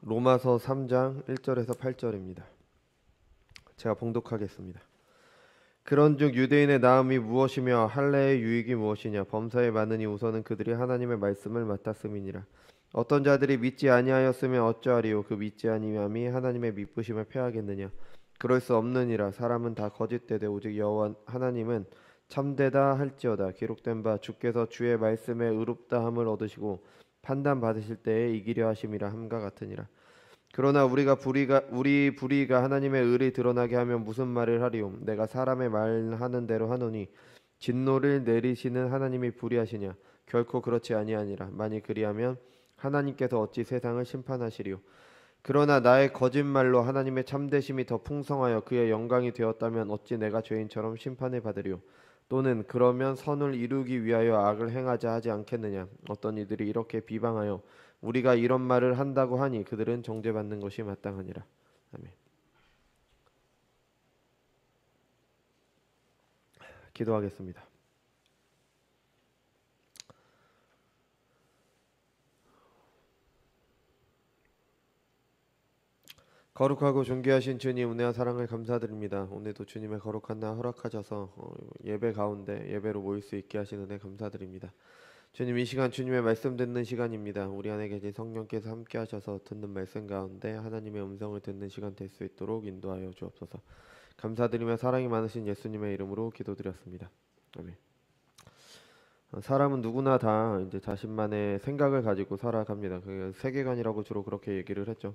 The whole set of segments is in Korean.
로마서 3장 1절에서 8절입니다. 제가 봉독하겠습니다. 그런즉 유대인의 나음이 무엇이며 할례의 유익이 무엇이냐? 범사에 많으니 우선은 그들이 하나님의 말씀을 맡았음이니라. 어떤 자들이 믿지 아니하였으면 어찌하리요? 그 믿지 아니함이 하나님의 미쁘심을 패하겠느냐? 그럴 수 없느니라. 사람은 다 거짓되되 오직 여호와 하나님은 참되다 할지어다. 기록된 바 주께서 주의 말씀에 의롭다함을 얻으시고 판단 받으실 때에 이기려 하심이라 함과 같으니라. 그러나 우리 불의가 하나님의 의를 드러나게 하면 무슨 말을 하리요? 내가 사람의 말하는 대로 하노니 진노를 내리시는 하나님이 불의하시냐? 결코 그렇지 아니하니라. 만일 그리하면 하나님께서 어찌 세상을 심판하시리요? 그러나 나의 거짓말로 하나님의 참되심이 더 풍성하여 그의 영광이 되었다면 어찌 내가 죄인처럼 심판을 받으리요? 또는 그러면 선을 이루기 위하여 악을 행하자 하지 않겠느냐? 어떤 이들이 이렇게 비방하여 우리가 이런 말을 한다고 하니 그들은 정죄받는 것이 마땅하니라. 아멘. 기도하겠습니다. 거룩하고 존귀하신 주님, 은혜와 사랑을 감사드립니다. 오늘도 주님의 거룩한 날 허락하셔서 예배 가운데 예배로 모일 수 있게 하신 은혜 감사드립니다. 주님, 이 시간 주님의 말씀 듣는 시간입니다. 우리 안에 계신 성령께서 함께 하셔서 듣는 말씀 가운데 하나님의 음성을 듣는 시간 될 수 있도록 인도하여 주옵소서. 감사드리며 사랑이 많으신 예수님의 이름으로 기도드렸습니다. 아멘. 사람은 누구나 다 이제 자신만의 생각을 가지고 살아갑니다. 그 세계관이라고 주로 그렇게 얘기를 했죠.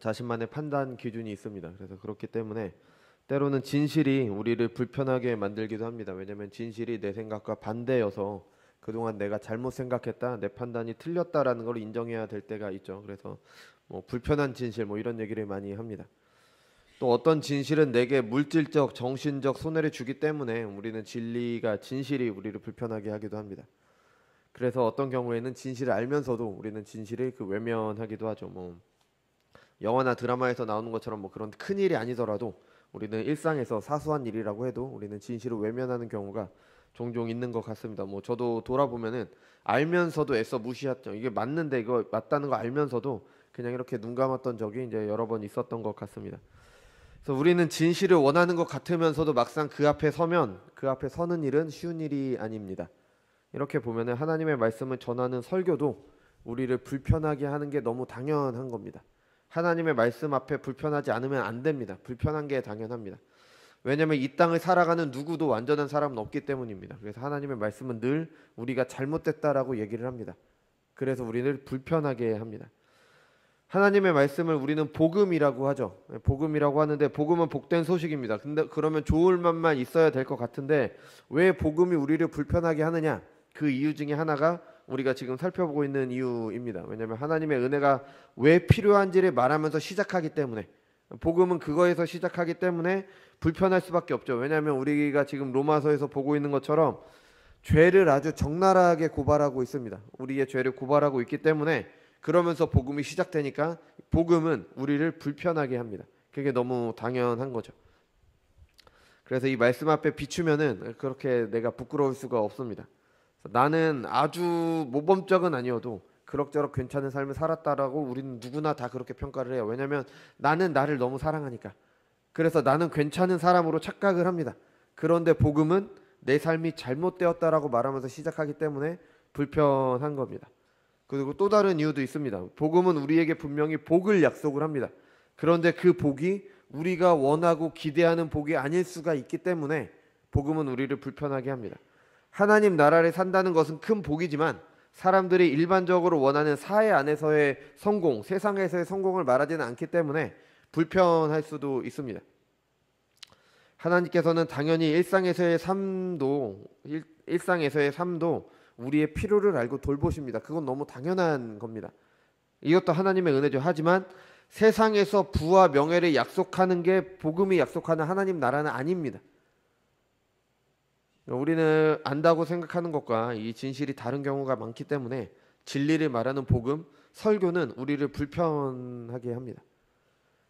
자신만의 판단 기준이 있습니다. 그래서 그렇기 때문에 때로는 진실이 우리를 불편하게 만들기도 합니다. 왜냐하면 진실이 내 생각과 반대여서 그동안 내가 잘못 생각했다, 내 판단이 틀렸다라는 걸 인정해야 될 때가 있죠. 그래서 불편한 진실 이런 얘기를 많이 합니다. 또 어떤 진실은 내게 물질적, 정신적 손해를 주기 때문에 우리는 진실이 우리를 불편하게 하기도 합니다. 그래서 어떤 경우에는 진실을 알면서도 우리는 진실을 외면하기도 하죠. 영화나 드라마에서 나오는 것처럼 그런 큰 일이 아니더라도 우리는 일상에서 사소한 일이라고 해도 우리는 진실을 외면하는 경우가 종종 있는 것 같습니다. 저도 돌아보면은 알면서도 애써 무시했죠. 이게 맞는데 이거 맞다는 거 알면서도 그냥 이렇게 눈 감았던 적이 이제 여러 번 있었던 것 같습니다. 그래서 우리는 진실을 원하는 것 같으면서도 막상 그 앞에 서는 일은 쉬운 일이 아닙니다. 이렇게 보면은 하나님의 말씀을 전하는 설교도 우리를 불편하게 하는 게 너무 당연한 겁니다. 하나님의 말씀 앞에 불편하지 않으면 안 됩니다. 불편한 게 당연합니다. 왜냐하면 이 땅을 살아가는 누구도 완전한 사람은 없기 때문입니다. 그래서 하나님의 말씀은 늘 우리가 잘못됐다라고 얘기를 합니다. 그래서 우리를 불편하게 합니다. 하나님의 말씀을 우리는 복음이라고 하죠. 복음이라고 하는데 복음은 복된 소식입니다. 근데 그러면 좋을 만만 있어야 될 것 같은데 왜 복음이 우리를 불편하게 하느냐? 그 이유 중에 하나가 우리가 지금 살펴보고 있는 이유입니다. 왜냐하면 하나님의 은혜가 왜 필요한지를 말하면서 시작하기 때문에, 복음은 그거에서 시작하기 때문에 불편할 수밖에 없죠. 왜냐하면 우리가 지금 로마서에서 보고 있는 것처럼 죄를 아주 적나라하게 고발하고 있습니다. 우리의 죄를 고발하고 있기 때문에 그러면서 복음이 시작되니까 복음은 우리를 불편하게 합니다. 그게 너무 당연한 거죠. 그래서 이 말씀 앞에 비추면은 그렇게 내가 부끄러울 수가 없습니다. 나는 아주 모범적은 아니어도 그럭저럭 괜찮은 삶을 살았다라고 우리는 누구나 다 그렇게 평가를 해요. 왜냐하면 나는 나를 너무 사랑하니까. 그래서 나는 괜찮은 사람으로 착각을 합니다. 그런데 복음은 내 삶이 잘못되었다라고 말하면서 시작하기 때문에 불편한 겁니다. 그리고 또 다른 이유도 있습니다. 복음은 우리에게 분명히 복을 약속을 합니다. 그런데 그 복이 우리가 원하고 기대하는 복이 아닐 수가 있기 때문에 복음은 우리를 불편하게 합니다. 하나님 나라를 산다는 것은 큰 복이지만 사람들이 일반적으로 원하는 사회 안에서의 성공, 세상에서의 성공을 말하지는 않기 때문에 불편할 수도 있습니다. 하나님께서는 당연히 일상에서의 삶도 우리의 필요를 알고 돌보십니다. 그건 너무 당연한 겁니다. 이것도 하나님의 은혜죠. 하지만 세상에서 부와 명예를 약속하는 게 복음이 약속하는 하나님 나라는 아닙니다. 우리는 안다고 생각하는 것과 이 진실이 다른 경우가 많기 때문에 진리를 말하는 복음, 설교는 우리를 불편하게 합니다.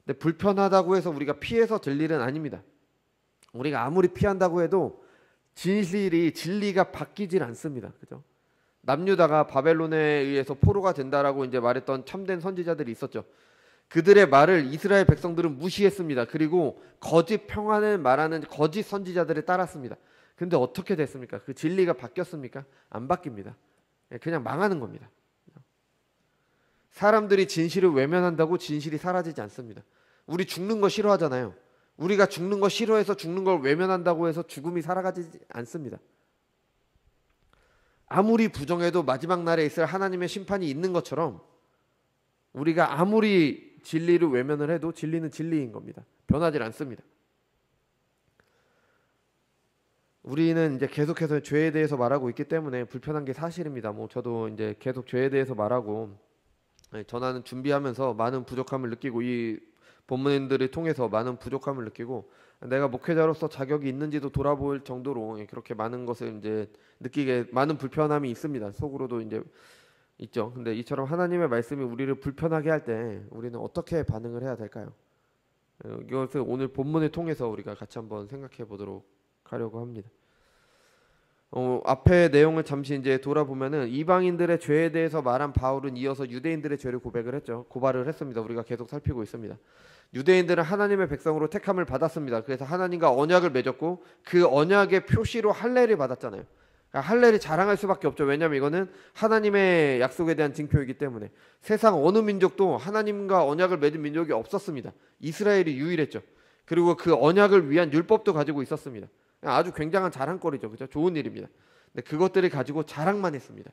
근데 불편하다고 해서 우리가 피해서 들 일은 아닙니다. 우리가 아무리 피한다고 해도 진리가 바뀌질 않습니다. 그죠? 남유다가 바벨론에 의해서 포로가 된다라고 이제 말했던 참된 선지자들이 있었죠. 그들의 말을 이스라엘 백성들은 무시했습니다. 그리고 거짓 평안을 말하는 거짓 선지자들을 따랐습니다. 근데 어떻게 됐습니까? 그 진리가 바뀌었습니까? 안 바뀝니다. 그냥 망하는 겁니다. 사람들이 진실을 외면한다고 진실이 사라지지 않습니다. 우리 죽는 거 싫어하잖아요. 우리가 죽는 거 싫어해서 죽는 걸 외면한다고 해서 죽음이 살아가지 않습니다. 아무리 부정해도 마지막 날에 있을 하나님의 심판이 있는 것처럼 우리가 아무리 진리를 외면을 해도 진리는 진리인 겁니다. 변하지 않습니다. 우리는 이제 계속해서 죄에 대해서 말하고 있기 때문에 불편한 게 사실입니다. 저도 이제 계속 죄에 대해서 말하고 전하는 준비하면서 많은 부족함을 느끼고 이 본문들을 통해서 많은 부족함을 느끼고 내가 목회자로서 자격이 있는지도 돌아볼 정도로 그렇게 많은 것을 이제 느끼게 많은 불편함이 있습니다. 속으로도 이제 있죠. 근데 이처럼 하나님의 말씀이 우리를 불편하게 할 때 우리는 어떻게 반응을 해야 될까요? 이것을 오늘 본문을 통해서 우리가 같이 한번 생각해 보도록 하려고 합니다. 앞에 내용을 잠시 이제 돌아보면은 이방인들의 죄에 대해서 말한 바울은 이어서 유대인들의 죄를 고발을 했습니다. 우리가 계속 살피고 있습니다. 유대인들은 하나님의 백성으로 택함을 받았습니다. 그래서 하나님과 언약을 맺었고 그 언약의 표시로 할례를 받았잖아요. 할례를 자랑할 수밖에 없죠. 왜냐하면 이거는 하나님의 약속에 대한 징표이기 때문에. 세상 어느 민족도 하나님과 언약을 맺은 민족이 없었습니다. 이스라엘이 유일했죠. 그리고 그 언약을 위한 율법도 가지고 있었습니다. 아주 굉장한 자랑거리죠. 그죠? 좋은 일입니다. 근데 그것들을 가지고 자랑만 했습니다.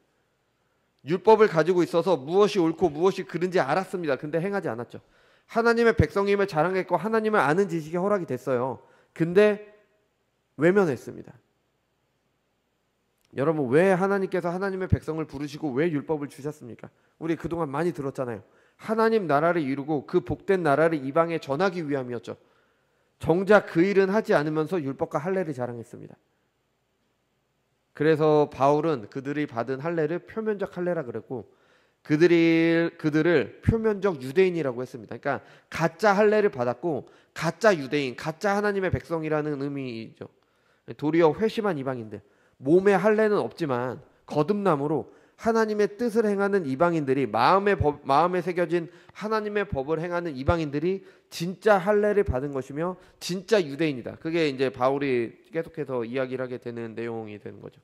율법을 가지고 있어서 무엇이 옳고 무엇이 그른지 알았습니다. 근데 행하지 않았죠. 하나님의 백성임을 자랑했고 하나님을 아는 지식이 허락이 됐어요. 근데 외면했습니다. 여러분, 왜 하나님께서 하나님의 백성을 부르시고 왜 율법을 주셨습니까? 우리 그동안 많이 들었잖아요. 하나님 나라를 이루고 그 복된 나라를 이방에 전하기 위함이었죠. 정작 그 일은 하지 않으면서 율법과 할례를 자랑했습니다. 그래서 바울은 그들이 받은 할례를 표면적 할례라 그랬고 그들을 표면적 유대인이라고 했습니다. 그러니까 가짜 할례를 받았고 가짜 유대인, 가짜 하나님의 백성이라는 의미죠. 도리어 회심한 이방인들, 몸에 할례는 없지만 거듭남으로 하나님의 뜻을 행하는 이방인들이 마음에 새겨진 하나님의 법을 행하는 이방인들이 진짜 할례를 받은 것이며 진짜 유대인이다. 그게 이제 바울이 계속해서 이야기를 하게 되는 내용이 되는 거죠.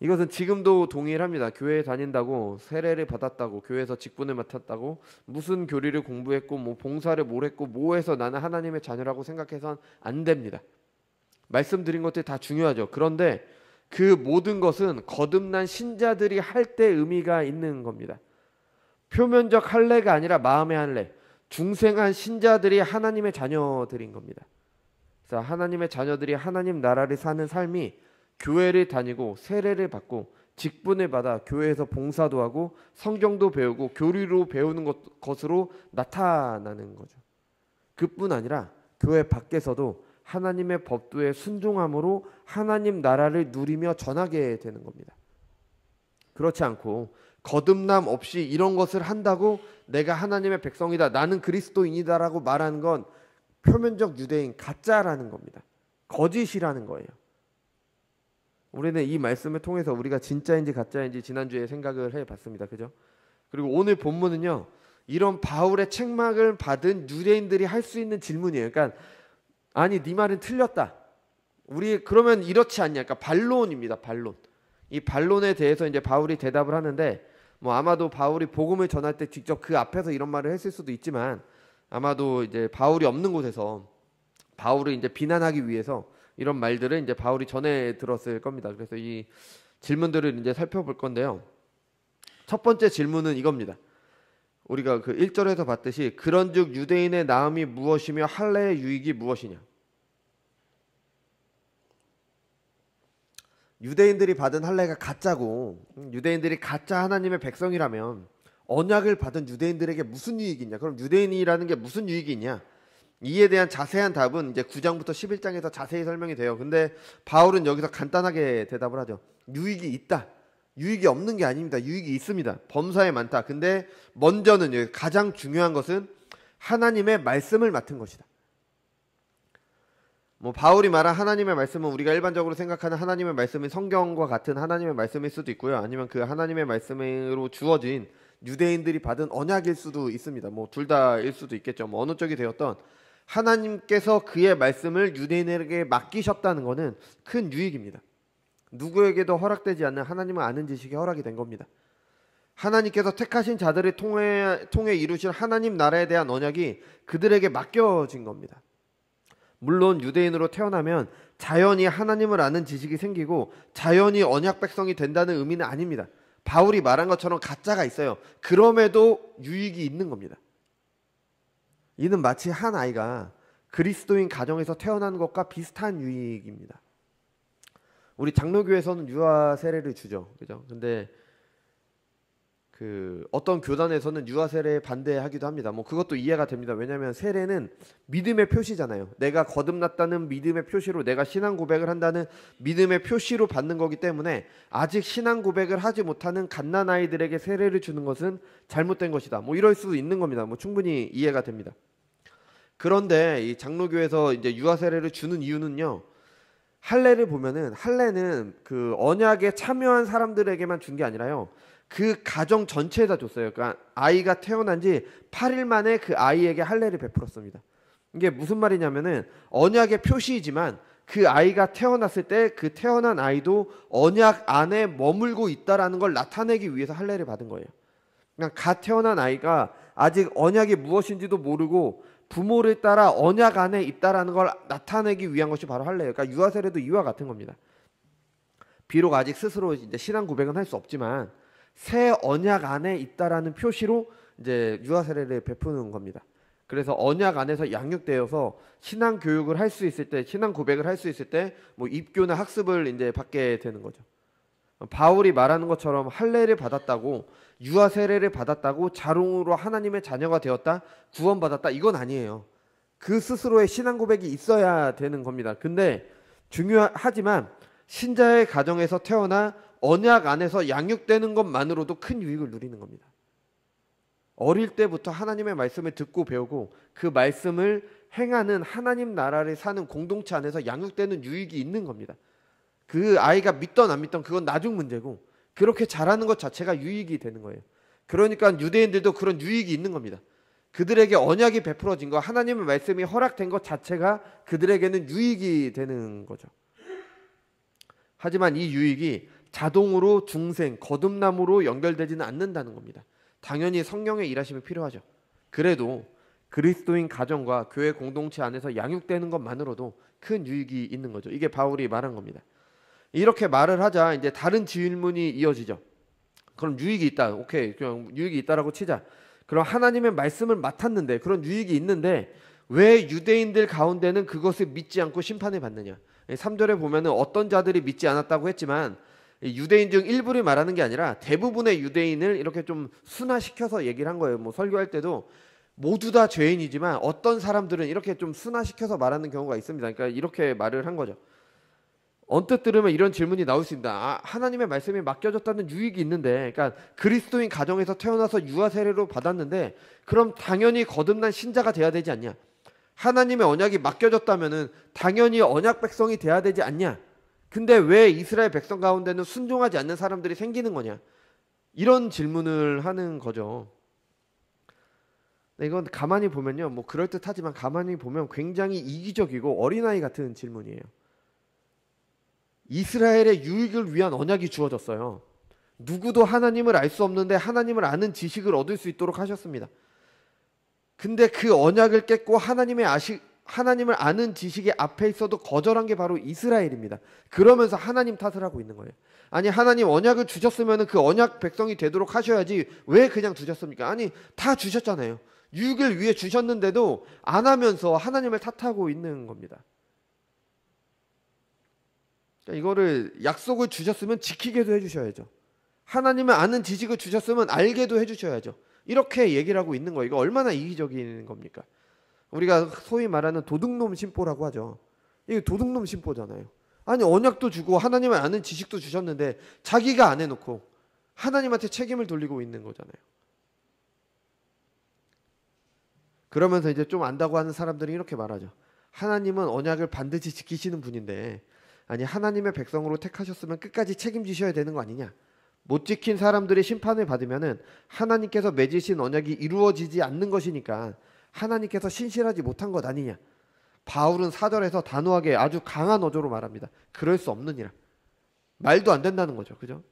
이것은 지금도 동일합니다. 교회에 다닌다고 세례를 받았다고 교회에서 직분을 맡았다고 무슨 교리를 공부했고 봉사를 뭘 했고 해서 나는 하나님의 자녀라고 생각해서는 안 됩니다. 말씀드린 것들이 다 중요하죠. 그런데 그 모든 것은 거듭난 신자들이 할 때 의미가 있는 겁니다. 표면적 할례가 아니라 마음의 할례, 중생한 신자들이 하나님의 자녀들인 겁니다. 그래서 하나님의 자녀들이 하나님 나라를 사는 삶이 교회를 다니고 세례를 받고 직분을 받아 교회에서 봉사도 하고 성경도 배우고 교리로 배우는 것으로 나타나는 거죠. 그뿐 아니라 교회 밖에서도 하나님의 법도에 순종함으로 하나님 나라를 누리며 전하게 되는 겁니다. 그렇지 않고 거듭남 없이 이런 것을 한다고 내가 하나님의 백성이다, 나는 그리스도인이다라고 말하는 건 표면적 유대인, 가짜라는 겁니다. 거짓이라는 거예요. 우리는 이 말씀을 통해서 우리가 진짜인지 가짜인지 지난주에 생각을 해봤습니다. 그죠? 그리고 오늘 본문은요, 이런 바울의 책망을 받은 유대인들이 할 수 있는 질문이에요. 그러니까 아니 네 말은 틀렸다. 우리 그러면 이렇지 않냐? 그러니까 반론입니다. 반론. 이 반론에 대해서 이제 바울이 대답을 하는데 아마도 바울이 복음을 전할 때 직접 그 앞에서 이런 말을 했을 수도 있지만 아마도 이제 바울이 없는 곳에서 바울을 이제 비난하기 위해서 이런 말들을 이제 바울이 전해 들었을 겁니다. 그래서 이 질문들을 이제 살펴볼 건데요. 첫 번째 질문은 이겁니다. 우리가 그 1절에서 봤듯이 그런즉 유대인의 나음이 무엇이며 할례의 유익이 무엇이냐. 유대인들이 받은 할례가 가짜고 유대인들이 가짜 하나님의 백성이라면 언약을 받은 유대인들에게 무슨 유익이 있냐. 그럼 유대인이라는 게 무슨 유익이 있냐. 이에 대한 자세한 답은 이제 9장부터 11장에서 자세히 설명이 돼요. 근데 바울은 여기서 간단하게 대답을 하죠. 유익이 있다. 유익이 없는 게 아닙니다. 유익이 있습니다. 범사에 많다. 근데 먼저는 가장 중요한 것은 하나님의 말씀을 맡은 것이다. 뭐 바울이 말한 하나님의 말씀은 우리가 일반적으로 생각하는 하나님의 말씀은 성경과 같은 하나님의 말씀일 수도 있고요. 아니면 그 하나님의 말씀으로 주어진 유대인들이 받은 언약일 수도 있습니다. 뭐 둘 다일 수도 있겠죠. 뭐 어느 쪽이 되었던 하나님께서 그의 말씀을 유대인에게 맡기셨다는 것은 큰 유익입니다. 누구에게도 허락되지 않는 하나님을 아는 지식이 허락이 된 겁니다. 하나님께서 택하신 자들을 통해 이루실 하나님 나라에 대한 언약이 그들에게 맡겨진 겁니다. 물론 유대인으로 태어나면 자연히 하나님을 아는 지식이 생기고 자연히 언약 백성이 된다는 의미는 아닙니다. 바울이 말한 것처럼 가짜가 있어요. 그럼에도 유익이 있는 겁니다. 이는 마치 한 아이가 그리스도인 가정에서 태어난 것과 비슷한 유익입니다. 우리 장로교에서는 유아 세례를 주죠. 그죠? 근데 어떤 교단에서는 유아 세례에 반대하기도 합니다. 뭐 그것도 이해가 됩니다. 왜냐하면 세례는 믿음의 표시잖아요. 내가 거듭났다는 믿음의 표시로, 내가 신앙 고백을 한다는 믿음의 표시로 받는 거기 때문에 아직 신앙 고백을 하지 못하는 갓난 아이들에게 세례를 주는 것은 잘못된 것이다. 뭐 이럴 수도 있는 겁니다. 뭐 충분히 이해가 됩니다. 그런데 이 장로교에서 이제 유아 세례를 주는 이유는요. 할례를 보면은 할례는 그 언약에 참여한 사람들에게만 준 게 아니라요. 그 가정 전체에다 줬어요. 그러니까 아이가 태어난 지 8일 만에 그 아이에게 할례를 베풀었습니다. 이게 무슨 말이냐면은 언약의 표시이지만 그 아이가 태어났을 때 그 태어난 아이도 언약 안에 머물고 있다라는 걸 나타내기 위해서 할례를 받은 거예요. 그냥 갓 태어난 아이가 아직 언약이 무엇인지도 모르고 부모를 따라 언약 안에 있다라는 걸 나타내기 위한 것이 바로 할례예요. 그러니까 유아 세례도 이와 같은 겁니다. 비록 아직 스스로 이제 신앙 고백은 할 수 없지만 새 언약 안에 있다라는 표시로 이제 유아 세례를 베푸는 겁니다. 그래서 언약 안에서 양육되어서 신앙 교육을 할 수 있을 때, 신앙 고백을 할 수 있을 때 뭐 입교나 학습을 이제 받게 되는 거죠. 바울이 말하는 것처럼 할례를 받았다고, 유아 세례를 받았다고 자롱으로 하나님의 자녀가 되었다, 구원받았다, 이건 아니에요. 그 스스로의 신앙 고백이 있어야 되는 겁니다. 근데 중요하지만 신자의 가정에서 태어나 언약 안에서 양육되는 것만으로도 큰 유익을 누리는 겁니다. 어릴 때부터 하나님의 말씀을 듣고 배우고 그 말씀을 행하는 하나님 나라를 사는 공동체 안에서 양육되는 유익이 있는 겁니다. 그 아이가 믿던 안 믿던 그건 나중 문제고 그렇게 자라는 것 자체가 유익이 되는 거예요. 그러니까 유대인들도 그런 유익이 있는 겁니다. 그들에게 언약이 베풀어진 것, 하나님의 말씀이 허락된 것 자체가 그들에게는 유익이 되는 거죠. 하지만 이 유익이 자동으로 중생, 거듭남으로 연결되지는 않는다는 겁니다. 당연히 성령의 일하심이 필요하죠. 그래도 그리스도인 가정과 교회 공동체 안에서 양육되는 것만으로도 큰 유익이 있는 거죠. 이게 바울이 말한 겁니다. 이렇게 말을 하자 이제 다른 질문이 이어지죠. 그럼 유익이 있다. 오케이, 그냥 유익이 있다라고 치자. 그럼 하나님의 말씀을 맡았는데, 그런 유익이 있는데 왜 유대인들 가운데는 그것을 믿지 않고 심판을 받느냐. 3절에 보면은 어떤 자들이 믿지 않았다고 했지만 유대인 중 일부를 말하는 게 아니라 대부분의 유대인을 이렇게 좀 순화시켜서 얘기를 한 거예요. 뭐 설교할 때도 모두 다 죄인이지만 어떤 사람들은 이렇게 좀 순화시켜서 말하는 경우가 있습니다. 그러니까 이렇게 말을 한 거죠. 언뜻 들으면 이런 질문이 나올 수 있습니다. 아, 하나님의 말씀이 맡겨졌다는 유익이 있는데, 그러니까 그리스도인 가정에서 태어나서 유아 세례로 받았는데 그럼 당연히 거듭난 신자가 돼야 되지 않냐? 하나님의 언약이 맡겨졌다면은 당연히 언약 백성이 돼야 되지 않냐? 근데 왜 이스라엘 백성 가운데는 순종하지 않는 사람들이 생기는 거냐? 이런 질문을 하는 거죠. 이건 가만히 보면요, 뭐 그럴듯하지만 가만히 보면 굉장히 이기적이고 어린아이 같은 질문이에요. 이스라엘의 유익을 위한 언약이 주어졌어요. 누구도 하나님을 알 수 없는데 하나님을 아는 지식을 얻을 수 있도록 하셨습니다. 근데 그 언약을 깼고 하나님을 아는 지식이 앞에 있어도 거절한 게 바로 이스라엘입니다. 그러면서 하나님 탓을 하고 있는 거예요. 아니, 하나님 언약을 주셨으면 그 언약 백성이 되도록 하셔야지 왜 그냥 두셨습니까? 아니, 다 주셨잖아요. 유익을 위해 주셨는데도 안 하면서 하나님을 탓하고 있는 겁니다. 그러니까 이거를 약속을 주셨으면 지키게도 해주셔야죠. 하나님을 아는 지식을 주셨으면 알게도 해주셔야죠. 이렇게 얘기를 하고 있는 거예요. 이거 얼마나 이기적인 겁니까? 우리가 소위 말하는 도둑놈 신보라고 하죠. 이게 도둑놈 신보잖아요. 아니, 언약도 주고 하나님을 아는 지식도 주셨는데 자기가 안 해놓고 하나님한테 책임을 돌리고 있는 거잖아요. 그러면서 이제 좀 안다고 하는 사람들이 이렇게 말하죠. 하나님은 언약을 반드시 지키시는 분인데, 아니 하나님의 백성으로 택하셨으면 끝까지 책임지셔야 되는 거 아니냐. 못 지킨 사람들이 심판을 받으면은 하나님께서 맺으신 언약이 이루어지지 않는 것이니까 하나님께서 신실하지 못한 것 아니냐. 바울은 4절에서 단호하게 아주 강한 어조로 말합니다. 그럴 수 없느니라. 말도 안 된다는 거죠. 그죠?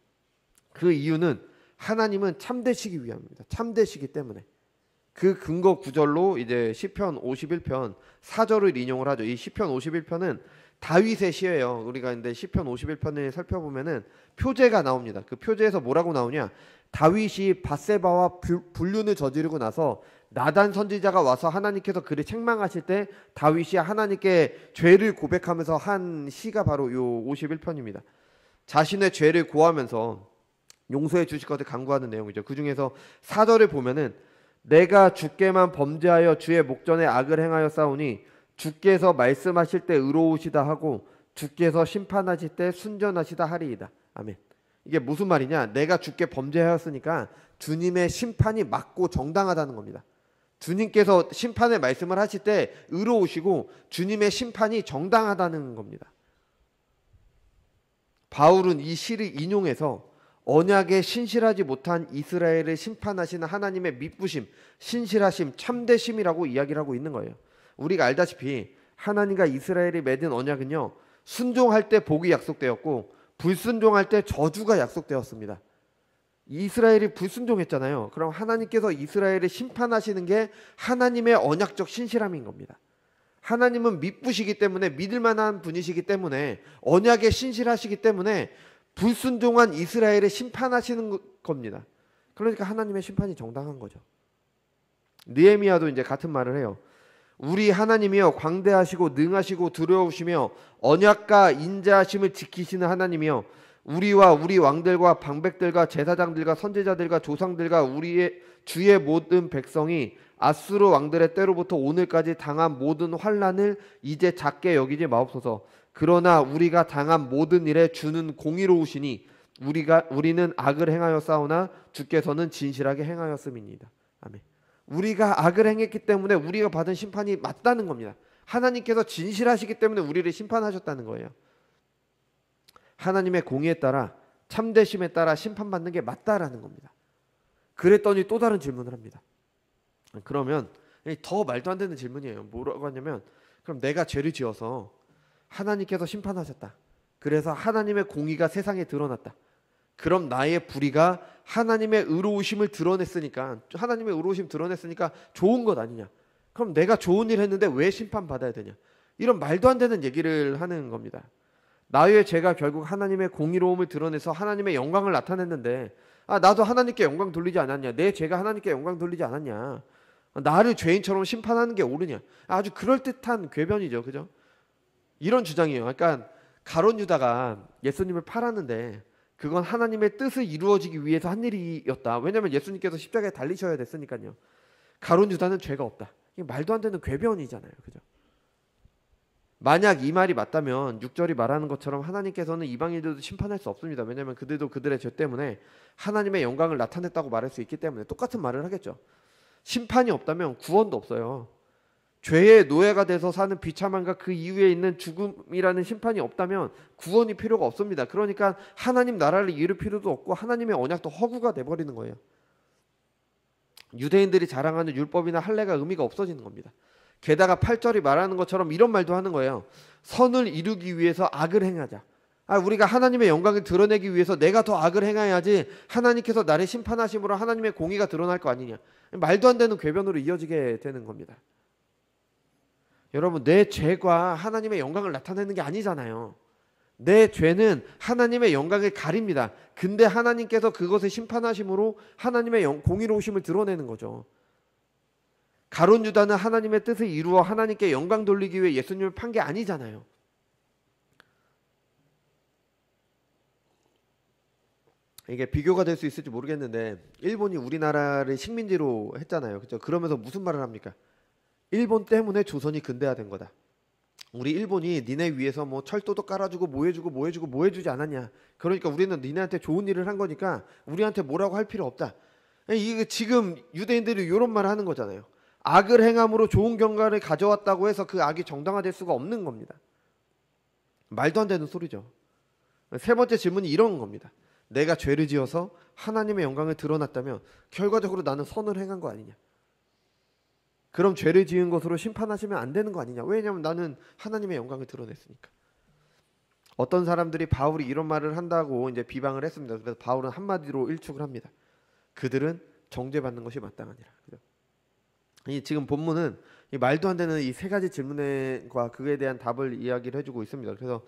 그 이유는 하나님은 참되시기 위함입니다. 참되시기 때문에. 그 근거 구절로 이제 시편 51편 4절을 인용을 하죠. 이 시편 51편은 다윗의 시예요. 우리가 근데 시편 51편을 살펴보면은 표제가 나옵니다. 그 표제에서 뭐라고 나오냐? 다윗이 밧세바와 불륜을 저지르고 나서 나단 선지자가 와서 하나님께서 그를 책망하실 때 다윗이 하나님께 죄를 고백하면서 한 시가 바로 요 51편입니다. 자신의 죄를 고하면서 용서해 주실 것을 간구하는 내용이죠. 그 중에서 4절을 보면은 내가 주께만 범죄하여 주의 목전에 악을 행하여 싸우니 주께서 말씀하실 때 의로우시다 하고 주께서 심판하실 때 순전하시다 하리이다. 아멘. 이게 무슨 말이냐? 내가 주께 범죄하였으니까 주님의 심판이 맞고 정당하다는 겁니다. 주님께서 심판의 말씀을 하실 때 의로우시고 주님의 심판이 정당하다는 겁니다. 바울은 이 시를 인용해서 언약에 신실하지 못한 이스라엘을 심판하시는 하나님의 미쁘심, 신실하심, 참되심이라고 이야기를 하고 있는 거예요. 우리가 알다시피 하나님과 이스라엘이 맺은 언약은요, 순종할 때 복이 약속되었고 불순종할 때 저주가 약속되었습니다. 이스라엘이 불순종했잖아요. 그럼 하나님께서 이스라엘을 심판하시는 게 하나님의 언약적 신실함인 겁니다. 하나님은 미쁘시기 때문에, 믿을 만한 분이시기 때문에, 언약에 신실하시기 때문에 불순종한 이스라엘을 심판하시는 겁니다. 그러니까 하나님의 심판이 정당한 거죠. 느헤미야도 이제 같은 말을 해요. 우리 하나님이여 광대하시고 능하시고 두려우시며 언약과 인자하심을 지키시는 하나님이여 우리와 우리 왕들과 방백들과 제사장들과 선지자들과 조상들과 우리의 주의 모든 백성이 아수르 왕들의 때로부터 오늘까지 당한 모든 환난을 이제 작게 여기지 마옵소서. 그러나 우리가 당한 모든 일에 주는 공의로우시니 우리는 악을 행하여 싸우나 주께서는 진실하게 행하였음이니이다. 아멘. 우리가 악을 행했기 때문에 우리가 받은 심판이 맞다는 겁니다. 하나님께서 진실하시기 때문에 우리를 심판하셨다는 거예요. 하나님의 공의에 따라, 참되심에 따라 심판받는 게 맞다라는 겁니다. 그랬더니 또 다른 질문을 합니다. 그러면 더 말도 안 되는 질문이에요. 뭐라고 하냐면, 그럼 내가 죄를 지어서 하나님께서 심판하셨다. 그래서 하나님의 공의가 세상에 드러났다. 그럼 나의 불의가 하나님의 의로우심을 드러냈으니까, 하나님의 의로우심 드러냈으니까 좋은 것 아니냐. 그럼 내가 좋은 일 했는데 왜 심판받아야 되냐. 이런 말도 안 되는 얘기를 하는 겁니다. 나의 죄가 결국 하나님의 공의로움을 드러내서 하나님의 영광을 나타냈는데, 나도 하나님께 영광 돌리지 않았냐. 내 죄가 하나님께 영광 돌리지 않았냐. 나를 죄인처럼 심판하는 게 옳으냐. 아주 그럴듯한 궤변이죠. 그죠? 이런 주장이에요. 그러니까 가룟 유다가 예수님을 팔았는데 그건 하나님의 뜻을 이루어지기 위해서 한 일이었다. 왜냐하면 예수님께서 십자가에 달리셔야 됐으니까요. 가룟 유다는 죄가 없다. 이게 말도 안 되는 궤변이잖아요. 그죠? 만약 이 말이 맞다면 6절이 말하는 것처럼 하나님께서는 이방인들도 심판할 수 없습니다. 왜냐하면 그들도 그들의 죄 때문에 하나님의 영광을 나타냈다고 말할 수 있기 때문에 똑같은 말을 하겠죠. 심판이 없다면 구원도 없어요. 죄의 노예가 돼서 사는 비참함과 그 이후에 있는 죽음이라는 심판이 없다면 구원이 필요가 없습니다. 그러니까 하나님 나라를 이룰 필요도 없고 하나님의 언약도 허구가 돼버리는 거예요. 유대인들이 자랑하는 율법이나 할례가 의미가 없어지는 겁니다. 게다가 8절이 말하는 것처럼 이런 말도 하는 거예요. 선을 이루기 위해서 악을 행하자. 우리가 하나님의 영광을 드러내기 위해서 내가 더 악을 행해야지 하나님께서 나를 심판하심으로 하나님의 공의가 드러날 거 아니냐. 말도 안 되는 궤변으로 이어지게 되는 겁니다. 여러분, 내 죄가 하나님의 영광을 나타내는 게 아니잖아요. 내 죄는 하나님의 영광을 가립니다. 근데 하나님께서 그것을 심판하심으로 하나님의 공의로우심을 드러내는 거죠. 가룟 유다는 하나님의 뜻을 이루어 하나님께 영광 돌리기 위해 예수님을 판 게 아니잖아요. 이게 비교가 될 수 있을지 모르겠는데 일본이 우리나라를 식민지로 했잖아요. 그렇죠? 그러면서 무슨 말을 합니까? 일본 때문에 조선이 근대화된 거다. 우리 일본이 니네 위해서 뭐 철도도 깔아주고 뭐 해주지 않았냐. 그러니까 우리는 니네한테 좋은 일을 한 거니까 우리한테 뭐라고 할 필요 없다. 이게 지금 유대인들이 이런 말을 하는 거잖아요. 악을 행함으로 좋은 결과를 가져왔다고 해서 그 악이 정당화될 수가 없는 겁니다. 말도 안 되는 소리죠. 세 번째 질문이 이런 겁니다. 내가 죄를 지어서 하나님의 영광을 드러났다면 결과적으로 나는 선을 행한 거 아니냐? 그럼 죄를 지은 것으로 심판하시면 안 되는 거 아니냐? 왜냐하면 나는 하나님의 영광을 드러냈으니까. 어떤 사람들이 바울이 이런 말을 한다고 이제 비방을 했습니다. 그래서 바울은 한마디로 일축을 합니다. 그들은 정죄받는 것이 마땅하니라. 이 지금 본문은 이 말도 안 되는 이 세 가지 질문과 그에 대한 답을 이야기를 해주고 있습니다. 그래서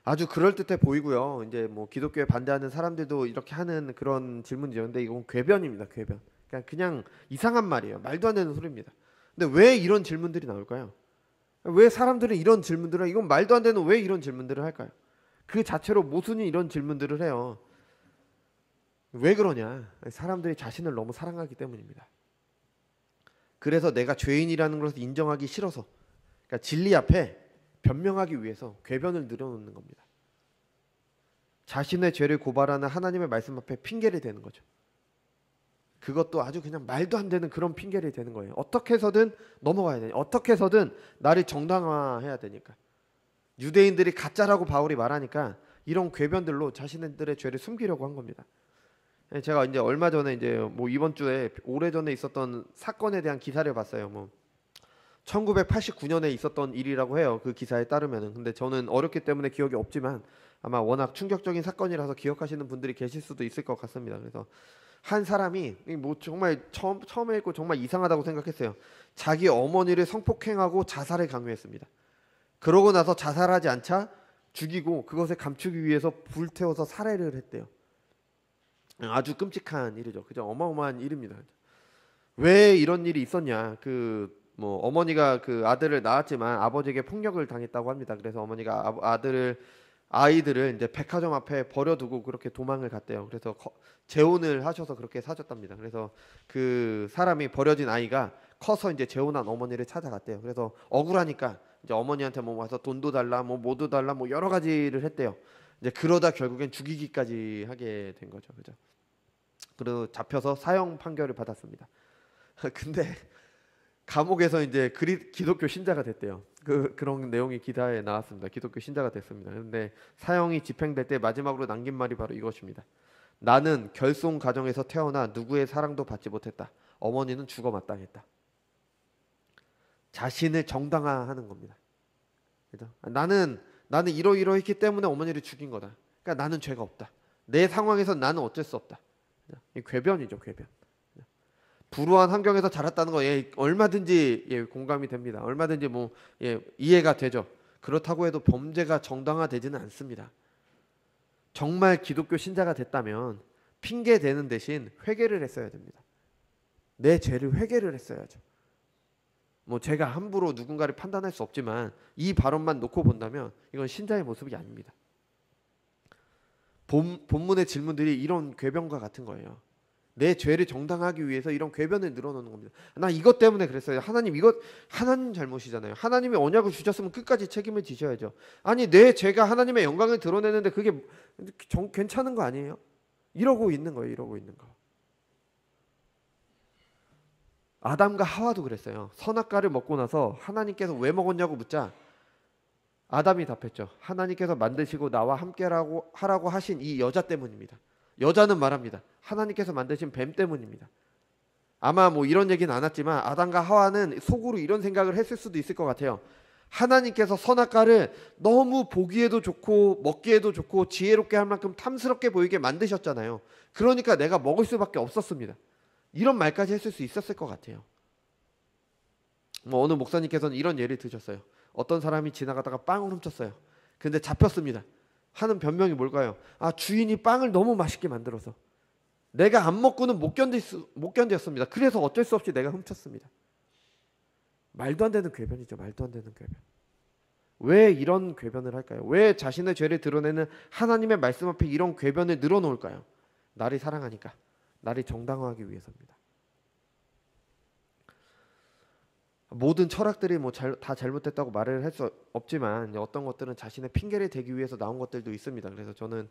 아주 그럴듯해 보이고요. 이제 뭐 기독교에 반대하는 사람들도 이렇게 하는 그런 질문이죠. 근데 이건 궤변입니다. 궤변. 그냥 이상한 말이에요. 말도 안 되는 소리입니다. 근데 왜 이런 질문들이 나올까요? 왜 사람들은 이런 질문들을, 이건 말도 안 되는 왜 이런 질문들을 할까요? 그 자체로 모순이 이런 질문들을 해요. 왜 그러냐? 사람들이 자신을 너무 사랑하기 때문입니다. 그래서 내가 죄인이라는 것을 인정하기 싫어서, 그러니까 진리 앞에 변명하기 위해서 궤변을 늘어놓는 겁니다. 자신의 죄를 고발하는 하나님의 말씀 앞에 핑계를 대는 거죠. 그것도 아주 그냥 말도 안 되는 그런 핑계를 대는 거예요. 어떻게 해서든 넘어가야 되니까, 어떻게 해서든 나를 정당화해야 되니까. 유대인들이 가짜라고 바울이 말하니까 이런 궤변들로 자신들의 죄를 숨기려고 한 겁니다. 제가 이제 얼마 전에 이제 뭐 이번 주에 오래전에 있었던 사건에 대한 기사를 봤어요. 뭐 1989년에 있었던 일이라고 해요. 그 기사에 따르면은. 근데 저는 어렵기 때문에 기억이 없지만 아마 워낙 충격적인 사건이라서 기억하시는 분들이 계실 수도 있을 것 같습니다. 그래서 한 사람이 뭐 정말 처음에 읽고 정말 이상하다고 생각했어요. 자기 어머니를 성폭행하고 자살을 강요했습니다. 그러고 나서 자살하지 않자 죽이고 그것을 감추기 위해서 불태워서 살해를 했대요. 아주 끔찍한 일이죠. 그죠? 어마어마한 일입니다. 왜 이런 일이 있었냐? 그 뭐 어머니가 그 아들을 낳았지만 아버지에게 폭력을 당했다고 합니다. 그래서 어머니가 아이들을 이제 백화점 앞에 버려두고 그렇게 도망을 갔대요. 그래서 재혼을 하셔서 그렇게 사셨답니다. 그래서 그 사람이 버려진 아이가 커서 이제 재혼한 어머니를 찾아갔대요. 그래서 억울하니까 이제 어머니한테 뭐 와서 돈도 달라, 뭐 뭐도 달라, 뭐 여러 가지를 했대요. 이제 그러다 결국엔 죽이기까지 하게 된 거죠. 그죠? 그리고 잡혀서 사형 판결을 받았습니다. 근데 감옥에서 이제 기독교 신자가 됐대요. 그런 내용이 기사에 나왔습니다. 기독교 신자가 됐습니다. 그런데 사형이 집행될 때 마지막으로 남긴 말이 바로 이것입니다. 나는 결손 가정에서 태어나 누구의 사랑도 받지 못했다. 어머니는 죽어 마땅했다. 자신을 정당화하는 겁니다. 그죠? 나는 이러이러했기 때문에 어머니를 죽인 거다. 그러니까 나는 죄가 없다. 내 상황에서 나는 어쩔 수 없다. 이 궤변이죠, 궤변. 불우한 환경에서 자랐다는 거 얼마든지 공감이 됩니다. 얼마든지 뭐 이해가 되죠. 그렇다고 해도 범죄가 정당화되지는 않습니다. 정말 기독교 신자가 됐다면 핑계 대는 대신 회개를 했어야 됩니다. 내 죄를 회개를 했어야죠. 뭐 제가 함부로 누군가를 판단할 수 없지만 이 발언만 놓고 본다면 이건 신자의 모습이 아닙니다. 본문의 질문들이 이런 궤변과 같은 거예요. 내 죄를 정당하기 위해서 이런 궤변을 늘어놓는 겁니다. 나 이것 때문에 그랬어요. 하나님, 이것 하나님 잘못이잖아요. 하나님이 언약을 주셨으면 끝까지 책임을 지셔야죠. 아니 내 죄가 하나님의 영광을 드러내는데 그게 괜찮은 거 아니에요? 이러고 있는 거예요. 이러고 있는 거. 아담과 하와도 그랬어요. 선악과를 먹고 나서 하나님께서 왜 먹었냐고 묻자 아담이 답했죠. 하나님께서 만드시고 나와 함께 하라고 하신 이 여자 때문입니다. 여자는 말합니다. 하나님께서 만드신 뱀 때문입니다. 아마 뭐 이런 얘기는 안 했지만 아담과 하와는 속으로 이런 생각을 했을 수도 있을 것 같아요. 하나님께서 선악과를 너무 보기에도 좋고 먹기에도 좋고 지혜롭게 할 만큼 탐스럽게 보이게 만드셨잖아요. 그러니까 내가 먹을 수밖에 없었습니다. 이런 말까지 했을 수 있었을 것 같아요. 뭐 어느 목사님께서는 이런 예를 드셨어요. 어떤 사람이 지나가다가 빵을 훔쳤어요. 근데 잡혔습니다. 하는 변명이 뭘까요? 주인이 빵을 너무 맛있게 만들어서 내가 안 먹고는 못 견뎠습니다. 그래서 어쩔 수 없이 내가 훔쳤습니다. 말도 안 되는 궤변이죠. 말도 안 되는 궤변. 왜 이런 궤변을 할까요? 왜 자신의 죄를 드러내는 하나님의 말씀 앞에 이런 궤변을 늘어놓을까요? 나를 사랑하니까. 나를 정당화하기 위해서입니다. 모든 철학들이 뭐 다 잘못됐다고 말을 할 수 없지만 어떤 것들은 자신의 핑계를 대기 위해서 나온 것들도 있습니다. 그래서 저는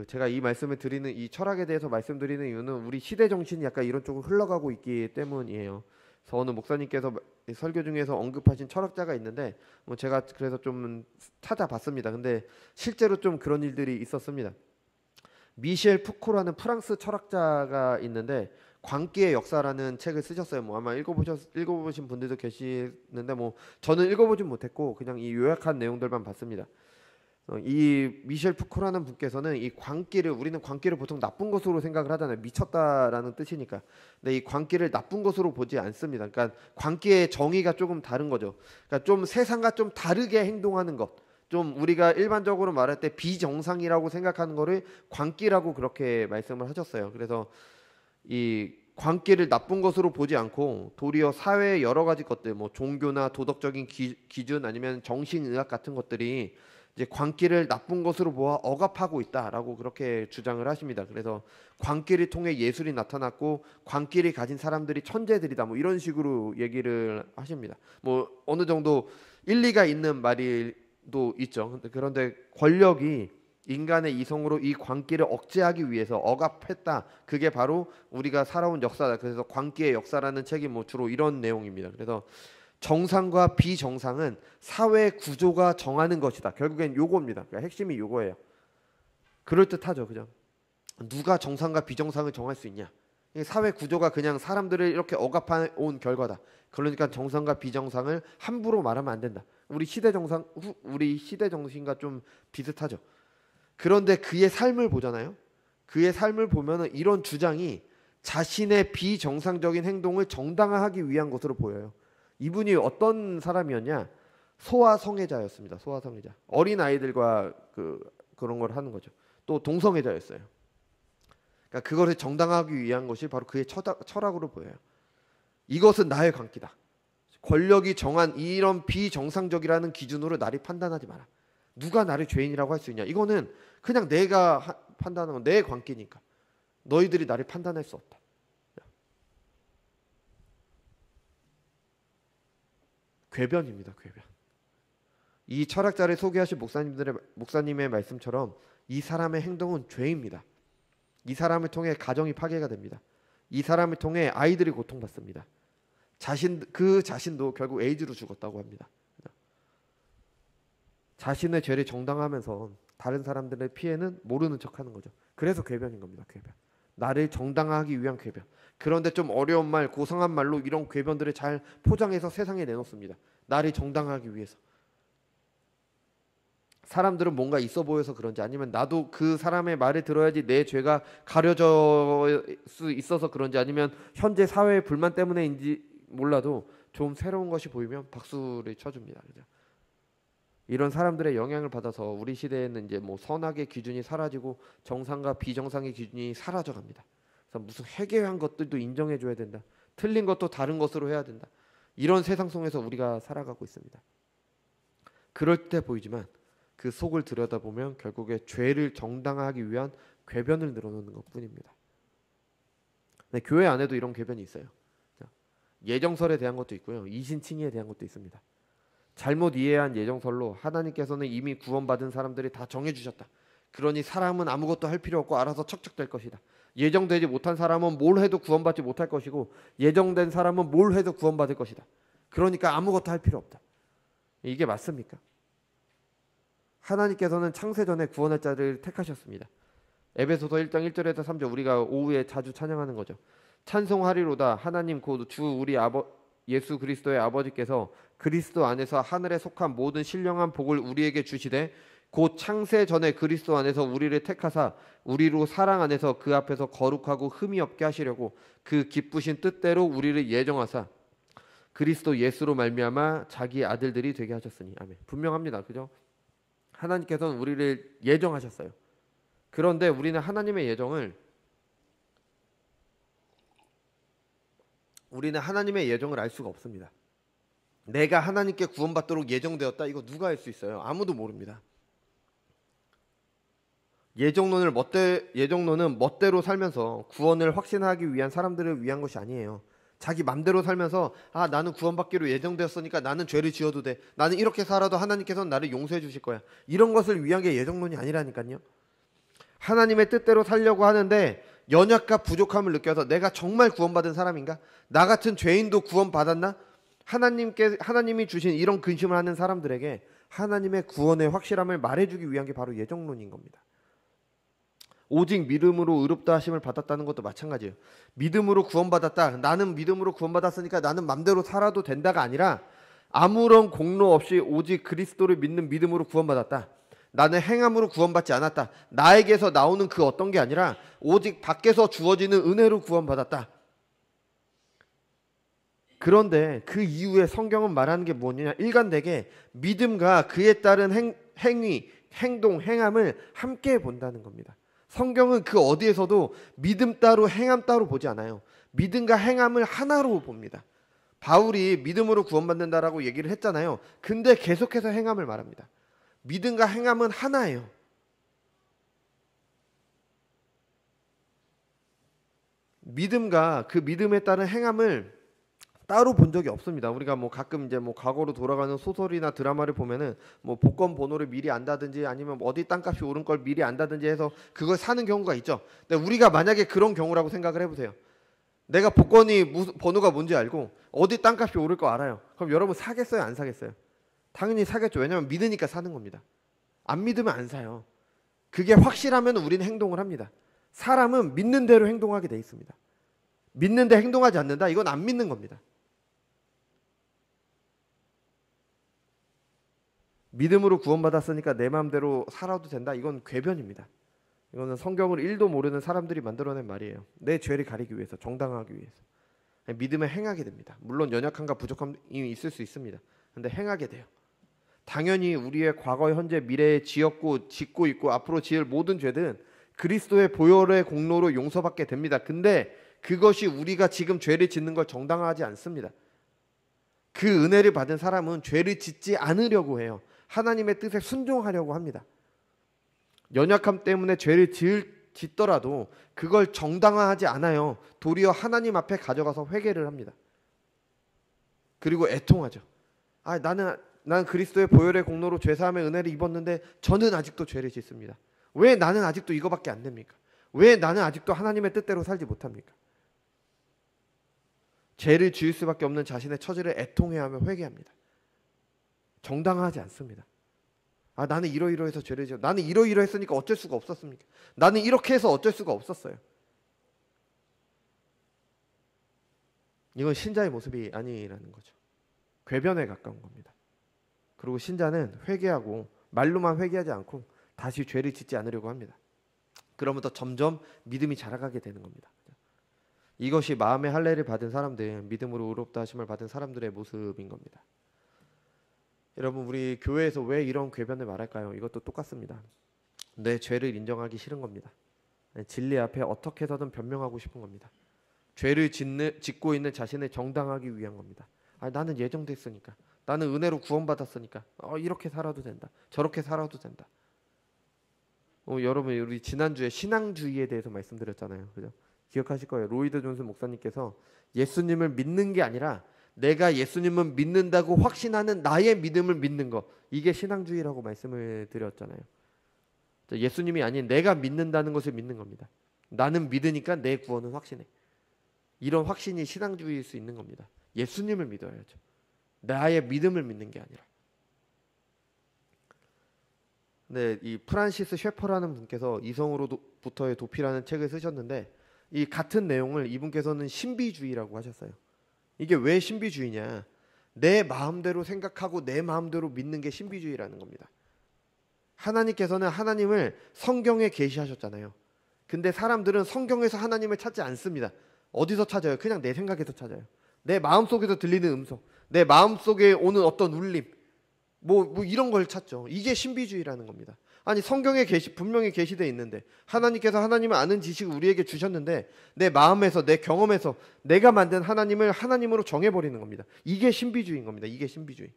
제가 이 말씀을 드리는 이 철학에 대해서 말씀드리는 이유는 우리 시대 정신이 약간 이런 쪽으로 흘러가고 있기 때문이에요. 그래서 어느 목사님께서 설교 중에서 언급하신 철학자가 있는데 뭐 제가 그래서 좀 찾아봤습니다. 근데 실제로 좀 그런 일들이 있었습니다. 미셸 푸코라는 프랑스 철학자가 있는데 광기의 역사라는 책을 쓰셨어요. 뭐 아마 읽어보신 분들도 계시는데 뭐 저는 읽어보진 못했고 그냥 이 요약한 내용들만 봤습니다. 이 미셸 푸코라는 분께서는 이 광기를, 우리는 광기를 보통 나쁜 것으로 생각을 하잖아요. 미쳤다라는 뜻이니까. 근데 이 광기를 나쁜 것으로 보지 않습니다. 그러니까 광기의 정의가 조금 다른 거죠. 그러니까 좀 세상과 좀 다르게 행동하는 것, 좀 우리가 일반적으로 말할 때 비정상이라고 생각하는 거를 광기라고 그렇게 말씀을 하셨어요. 그래서 이 광기를 나쁜 것으로 보지 않고 도리어 사회의 여러 가지 것들, 뭐 종교나 도덕적인 기준 아니면 정신의학 같은 것들이 이제 광기를 나쁜 것으로 보아 억압하고 있다라고 그렇게 주장을 하십니다. 그래서 광기를 통해 예술이 나타났고 광기를 가진 사람들이 천재들이다, 뭐 이런 식으로 얘기를 하십니다. 뭐 어느 정도 일리가 있는 말도 있죠. 그런데 권력이 인간의 이성으로 이 광기를 억제하기 위해서 억압했다. 그게 바로 우리가 살아온 역사다. 그래서 광기의 역사라는 책이 뭐 주로 이런 내용입니다. 그래서 정상과 비정상은 사회 구조가 정하는 것이다. 결국엔 요거입니다. 그러니까 핵심이 요거예요. 그럴듯하죠, 그죠? 누가 정상과 비정상을 정할 수 있냐? 사회 구조가 그냥 사람들을 이렇게 억압해 온 결과다. 그러니까 정상과 비정상을 함부로 말하면 안 된다. 우리 시대 정신과 좀 비슷하죠. 그런데 그의 삶을 보잖아요. 그의 삶을 보면은 이런 주장이 자신의 비정상적인 행동을 정당화하기 위한 것으로 보여요. 이분이 어떤 사람이었냐? 소아성애자였습니다. 소아성애자. 어린 아이들과 그런 걸 하는 거죠. 또 동성애자였어요. 그러니까 그것을 정당화하기 위한 것이 바로 그의 철학으로 보여요. 이것은 나의 광기다. 권력이 정한 이런 비정상적이라는 기준으로 나를 판단하지 마라. 누가 나를 죄인이라고 할 수 있냐? 이거는 그냥 내가 판단하는 건 내 광기니까. 너희들이 나를 판단할 수 없다. 궤변입니다. 궤변. 이 철학자를 소개하신 목사님의 말씀처럼 이 사람의 행동은 죄입니다. 이 사람을 통해 가정이 파괴가 됩니다. 이 사람을 통해 아이들이 고통받습니다. 그 자신도 결국 에이즈로 죽었다고 합니다. 자신의 죄를 정당화하면서 다른 사람들의 피해는 모르는 척하는 거죠. 그래서 궤변인 겁니다. 궤변. 나를 정당화하기 위한 궤변. 그런데 좀 어려운 말, 고상한 말로 이런 궤변들을 잘 포장해서 세상에 내놓습니다. 나를 정당화하기 위해서. 사람들은 뭔가 있어 보여서 그런지 아니면 나도 그 사람의 말을 들어야지 내 죄가 가려져 수 있어서 그런지 아니면 현재 사회의 불만 때문에인지 몰라도 좀 새로운 것이 보이면 박수를 쳐줍니다. 그죠? 이런 사람들의 영향을 받아서 우리 시대에는 이제 뭐 선악의 기준이 사라지고 정상과 비정상의 기준이 사라져갑니다. 그래서 무슨 해괴한 것들도 인정해줘야 된다. 틀린 것도 다른 것으로 해야 된다. 이런 세상 속에서 우리가 살아가고 있습니다. 그럴 때 보이지만 그 속을 들여다보면 결국에 죄를 정당화하기 위한 궤변을 늘어놓는 것뿐입니다. 네, 교회 안에도 이런 궤변이 있어요. 예정설에 대한 것도 있고요. 이신칭의에 대한 것도 있습니다. 잘못 이해한 예정설로 하나님께서는 이미 구원받은 사람들이 다 정해주셨다. 그러니 사람은 아무것도 할 필요 없고 알아서 척척될 것이다. 예정되지 못한 사람은 뭘 해도 구원받지 못할 것이고 예정된 사람은 뭘 해도 구원받을 것이다. 그러니까 아무것도 할 필요 없다. 이게 맞습니까? 하나님께서는 창세 전에 구원할 자를 택하셨습니다. 에베소서 1장 1절에서 3절 우리가 오후에 자주 찬양하는 거죠. 찬송하리로다 하나님 곧 주 우리 예수 그리스도의 아버지께서 그리스도 안에서 하늘에 속한 모든 신령한 복을 우리에게 주시되 곧 창세 전에 그리스도 안에서 우리를 택하사 우리로 사랑 안에서 그 앞에서 거룩하고 흠이 없게 하시려고 그 기쁘신 뜻대로 우리를 예정하사 그리스도 예수로 말미암아 자기 아들들이 되게 하셨으니. 아멘. 분명합니다. 그죠? 하나님께서는 우리를 예정하셨어요. 그런데 우리는 하나님의 예정을 알 수가 없습니다. 내가 하나님께 구원받도록 예정되었다. 이거 누가 알 수 있어요? 아무도 모릅니다. 예정론은 멋대로 살면서 구원을 확신하기 위한 사람들을 위한 것이 아니에요. 자기 맘대로 살면서 나는 구원받기로 예정되었으니까 나는 죄를 지어도 돼. 나는 이렇게 살아도 하나님께서는 나를 용서해 주실 거야. 이런 것을 위한 게 예정론이 아니라니까요. 하나님의 뜻대로 살려고 하는데 연약과 부족함을 느껴서 내가 정말 구원받은 사람인가? 나 같은 죄인도 구원받았나? 하나님이 주신 이런 근심을 하는 사람들에게 하나님의 구원의 확실함을 말해주기 위한 게 바로 예정론인 겁니다. 오직 믿음으로 의롭다 하심을 받았다는 것도 마찬가지예요. 믿음으로 구원받았다. 나는 믿음으로 구원받았으니까 나는 맘대로 살아도 된다가 아니라 아무런 공로 없이 오직 그리스도를 믿는 믿음으로 구원받았다. 나는 행함으로 구원받지 않았다. 나에게서 나오는 그 어떤 게 아니라 오직 밖에서 주어지는 은혜로 구원받았다. 그런데 그 이후에 성경은 말하는 게 뭐냐? 일관되게 믿음과 그에 따른 행위, 행동, 행함을 함께 본다는 겁니다. 성경은 그 어디에서도 믿음 따로 행함 따로 보지 않아요. 믿음과 행함을 하나로 봅니다. 바울이 믿음으로 구원받는다라고 얘기를 했잖아요. 근데 계속해서 행함을 말합니다. 믿음과 행함은 하나예요. 믿음과 그 믿음에 따른 행함을 따로 본 적이 없습니다. 우리가 뭐 가끔 이제 뭐 과거로 돌아가는 소설이나 드라마를 보면은 뭐 복권 번호를 미리 안다든지 아니면 어디 땅값이 오른 걸 미리 안다든지 해서 그걸 사는 경우가 있죠. 근데 우리가 만약에 그런 경우라고 생각을 해보세요. 내가 복권이 번호가 뭔지 알고 어디 땅값이 오를 거 알아요. 그럼 여러분 사겠어요? 안 사겠어요? 당연히 사겠죠. 왜냐하면 믿으니까 사는 겁니다. 안 믿으면 안 사요. 그게 확실하면 우리는 행동을 합니다. 사람은 믿는 대로 행동하게 돼 있습니다. 믿는데 행동하지 않는다? 이건 안 믿는 겁니다. 믿음으로 구원받았으니까 내 마음대로 살아도 된다? 이건 궤변입니다. 이거는 성경을 1도 모르는 사람들이 만들어낸 말이에요. 내 죄를 가리기 위해서, 정당화하기 위해서. 믿음을 행하게 됩니다. 물론 연약함과 부족함이 있을 수 있습니다. 근데 행하게 돼요. 당연히 우리의 과거, 현재, 미래에 지었고 짓고 있고 앞으로 지을 모든 죄들은 그리스도의 보혈의 공로로 용서받게 됩니다. 근데 그것이 우리가 지금 죄를 짓는 걸 정당화하지 않습니다. 그 은혜를 받은 사람은 죄를 짓지 않으려고 해요. 하나님의 뜻에 순종하려고 합니다. 연약함 때문에 죄를 짓더라도 그걸 정당화하지 않아요. 도리어 하나님 앞에 가져가서 회개를 합니다. 그리고 애통하죠. 나는 그리스도의 보혈의 공로로 죄사함의 은혜를 입었는데 저는 아직도 죄를 짓습니다. 왜 나는 아직도 이거밖에 안 됩니까? 왜 나는 아직도 하나님의 뜻대로 살지 못합니까? 죄를 지을 수밖에 없는 자신의 처지를 애통해하며 회개합니다. 정당화하지 않습니다. 나는 이러이러해서 죄를 지어. 나는 이러이러했으니까 어쩔 수가 없었습니까? 나는 이렇게 해서 어쩔 수가 없었어요. 이건 신자의 모습이 아니라는 거죠. 궤변에 가까운 겁니다. 그리고 신자는 회개하고 말로만 회개하지 않고 다시 죄를 짓지 않으려고 합니다. 그러면서 점점 믿음이 자라가게 되는 겁니다. 이것이 마음의 할례를 받은 사람들, 믿음으로 의롭다 하심을 받은 사람들의 모습인 겁니다. 여러분, 우리 교회에서 왜 이런 궤변을 말할까요? 이것도 똑같습니다. 내 죄를 인정하기 싫은 겁니다. 진리 앞에 어떻게 해서든 변명하고 싶은 겁니다. 죄를 짓고 있는 자신을 정당하기 위한 겁니다. 나는 예정됐으니까, 나는 은혜로 구원받았으니까 이렇게 살아도 된다, 저렇게 살아도 된다. 여러분, 우리 지난주에 신앙주의에 대해서 말씀드렸잖아요. 그죠? 기억하실 거예요. 로이드 존스 목사님께서 예수님을 믿는 게 아니라 내가 예수님을 믿는다고 확신하는 나의 믿음을 믿는 것, 이게 신앙주의라고 말씀을 드렸잖아요. 예수님이 아닌 내가 믿는다는 것을 믿는 겁니다. 나는 믿으니까 내 구원은 확신해. 이런 확신이 신앙주의일 수 있는 겁니다. 예수님을 믿어야죠. 나의 믿음을 믿는 게 아니라. 네, 이 프란시스 셰퍼라는 분께서 이성으로부터의 도피라는 책을 쓰셨는데 이 같은 내용을 이분께서는 신비주의라고 하셨어요. 이게 왜 신비주의냐? 내 마음대로 생각하고 내 마음대로 믿는 게 신비주의라는 겁니다. 하나님께서는 하나님을 성경에 계시하셨잖아요. 근데 사람들은 성경에서 하나님을 찾지 않습니다. 어디서 찾아요? 그냥 내 생각에서 찾아요. 내 마음속에서 들리는 음성, 내 마음속에 오는 어떤 울림, 뭐 이런 걸 찾죠. 이게 신비주의라는 겁니다. 아니, 성경에 분명히 계시되어 있는데 하나님께서 하나님을 아는 지식을 우리에게 주셨는데 내 마음에서, 내 경험에서 내가 만든 하나님을 하나님으로 정해버리는 겁니다. 이게 신비주의인 겁니다. 이게 신비주의.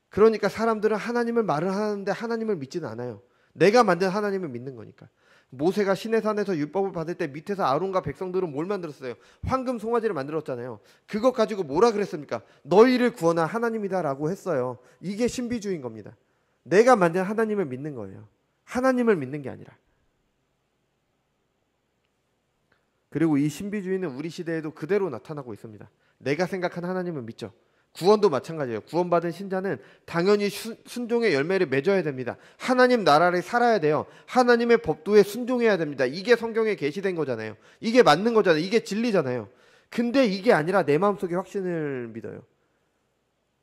그러니까 사람들은 하나님을 말을 하는데 하나님을 믿지는 않아요. 내가 만든 하나님을 믿는 거니까. 모세가 시내산에서 율법을 받을 때 밑에서 아론과 백성들은 뭘 만들었어요? 황금 송아지를 만들었잖아요. 그것 가지고 뭐라 그랬습니까? 너희를 구원한 하나님이다라고 했어요. 이게 신비주의인 겁니다. 내가 만든 하나님을 믿는 거예요. 하나님을 믿는 게 아니라. 그리고 이 신비주의는 우리 시대에도 그대로 나타나고 있습니다. 내가 생각한 하나님을 믿죠. 구원도 마찬가지예요. 구원받은 신자는 당연히 순종의 열매를 맺어야 됩니다. 하나님 나라를 살아야 돼요. 하나님의 법도에 순종해야 됩니다. 이게 성경에 계시된 거잖아요. 이게 맞는 거잖아요. 이게 진리잖아요. 근데 이게 아니라 내 마음속에 확신을 믿어요.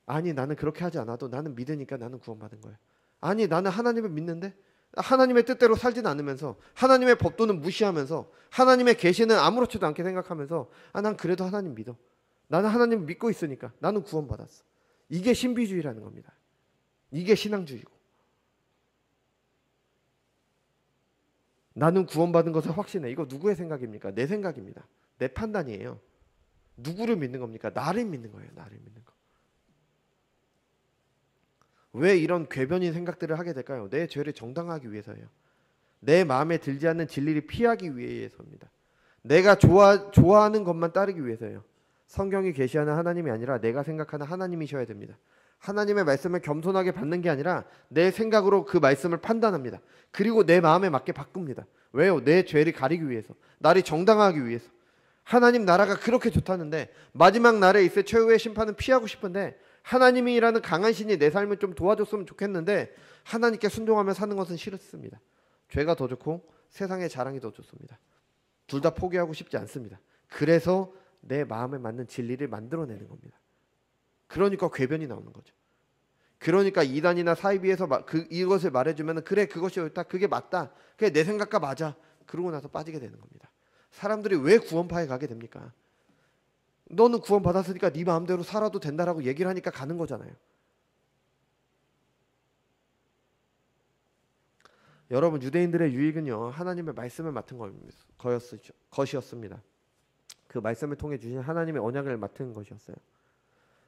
아니, 나는 그렇게 하지 않아도 나는 믿으니까 나는 구원받은 거예요. 아니, 나는 하나님을 믿는데 하나님의 뜻대로 살지는 않으면서 하나님의 법도는 무시하면서 하나님의 계시는 아무렇지도 않게 생각하면서 난 그래도 하나님 믿어. 나는 하나님 믿고 있으니까 나는 구원받았어. 이게 신비주의라는 겁니다. 이게 신앙주의고. 나는 구원받은 것을 확신해. 이거 누구의 생각입니까? 내 생각입니다. 내 판단이에요. 누구를 믿는 겁니까? 나를 믿는 거예요. 나를 믿는 거. 왜 이런 궤변인 생각들을 하게 될까요? 내 죄를 정당화하기 위해서예요. 내 마음에 들지 않는 진리를 피하기 위해서입니다. 내가 좋아하는 것만 따르기 위해서예요. 성경이 계시하는 하나님이 아니라 내가 생각하는 하나님이셔야 됩니다. 하나님의 말씀을 겸손하게 받는 게 아니라 내 생각으로 그 말씀을 판단합니다. 그리고 내 마음에 맞게 바꿉니다. 왜요? 내 죄를 가리기 위해서, 나를 정당화하기 위해서. 하나님 나라가 그렇게 좋다는데 마지막 날에 있을 최후의 심판은 피하고 싶은데 하나님이라는 강한 신이 내 삶을 좀 도와줬으면 좋겠는데 하나님께 순종하며 사는 것은 싫습니다. 죄가 더 좋고 세상의 자랑이 더 좋습니다. 둘 다 포기하고 싶지 않습니다. 그래서 내 마음에 맞는 진리를 만들어내는 겁니다. 그러니까 궤변이 나오는 거죠. 그러니까 이단이나 사이비에서 이것을 말해주면 그래, 그것이 옳다, 그게 맞다, 그게 내 생각과 맞아, 그러고 나서 빠지게 되는 겁니다. 사람들이 왜 구원파에 가게 됩니까? 너는 구원 받았으니까 네 마음대로 살아도 된다라고 얘기를 하니까 가는 거잖아요. 여러분, 유대인들의 유익은요, 하나님의 말씀을 맡은 것이었습니다. 그 말씀을 통해 주신 하나님의 언약을 맡은 것이었어요.